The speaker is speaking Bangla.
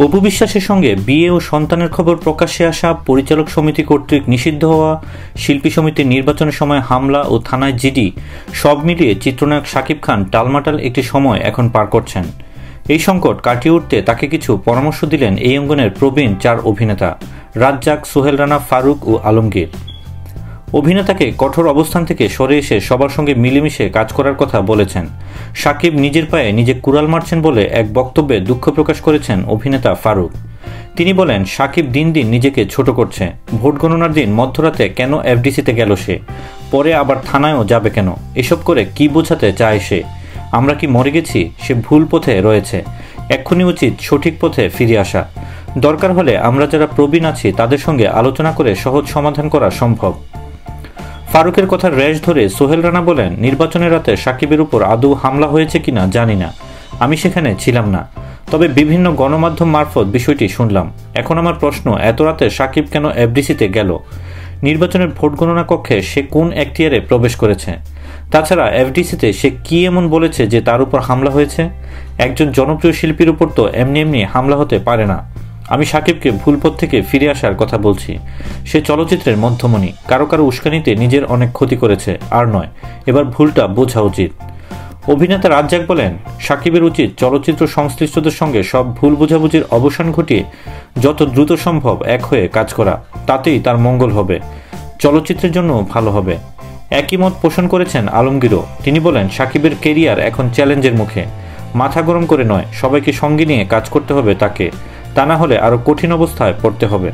অপু বিশ্বাসের সঙ্গে বিয়ে ও সন্তানের খবর প্রকাশ্যে আসা, পরিচালক সমিতি কর্তৃক নিষিদ্ধ হওয়া, শিল্পী সমিতির নির্বাচনের সময় হামলা ও থানায় জিডি, সব মিলিয়ে চিত্রনায়ক শাকিব খান টালমাটাল একটি সময় এখন পার করছেন। এই সংকট কাটিয়ে উঠতে তাকে কিছু পরামর্শ দিলেন এই অঙ্গনের প্রবীণ 4 অভিনেতা রাজ্জাক, সোহেল রানা, ফারুক ও আলমগীর। অভিনেতাকে কঠোর অবস্থান থেকে সরে এসে সবার সঙ্গে মিলেমিশে কাজ করার কথা বলেছেন। শাকিব নিজের পায়ে নিজে কুড়াল মারছেন বলে এক বক্তব্যে দুঃখ প্রকাশ করেছেন অভিনেতা ফারুক। তিনি বলেন, শাকিব দিন দিন নিজেকে ছোট করছে। ভোট গণনার দিন মধ্যরাতে কেন এফডিসিতে গেল সে? পরে আবার থানায়ও যাবে কেন? এসব করে কি বোঝাতে চায় সে? আমরা কি মরে গেছি? সে ভুল পথে রয়েছে। এক্ষুনি উচিত সঠিক পথে ফিরে আসা। দরকার হলে আমরা যারা প্রবীণ আছি তাদের সঙ্গে আলোচনা করে সহজ সমাধান করা সম্ভব। ফারুকের কথার রেশ ধরে সোহেল রানা বলেন, নির্বাচনের রাতে শাকিবের উপর আদৌ হামলা হয়েছে কিনা জানি না, আমি সেখানে ছিলাম না, তবে বিভিন্ন গণমাধ্যম মারফত বিষয়টি শুনলাম। এখন আমার প্রশ্ন, এত রাতে শাকিব কেন এফডিসিতে গেল? নির্বাচনের ভোট গণনা কক্ষে সে কোন এখতিয়ারে প্রবেশ করেছে? তাছাড়া এফডিসিতে সে কি এমন বলেছে যে তার উপর হামলা হয়েছে? একজন জনপ্রিয় শিল্পীর উপর তো এমনি এমনি হামলা হতে পারে না। আমি শাকিবকে ভুল পথ থেকে ফিরে আসার কথা বলছি। সে চলচ্চিত্রের মধ্যমণি, কারো কারো উস্কানিতে নিজের অনেক ক্ষতি করেছে, আর নয়, এবার ভুলটা বোঝা উচিত। অভিনেতা রাজ্জাক বলেন, শাকিবের উচিত চলচ্চিত্র সংশ্লিষ্টদের সঙ্গে সব ভুল বোঝাবুঝির অবসান ঘটিয়ে যত দ্রুত সম্ভব এক হয়ে কাজ করা, তাতেই তার মঙ্গল হবে, চলচ্চিত্রের জন্য ভালো হবে। একই মত পোষণ করেছেন আলমগীরও। তিনি বলেন, শাকিবের কেরিয়ার এখন চ্যালেঞ্জের মুখে, মাথা গরম করে নয়, সবাইকে সঙ্গে নিয়ে কাজ করতে হবে তাকে, তা না হলে আরও কঠিন অবস্থায় পড়তে হবে।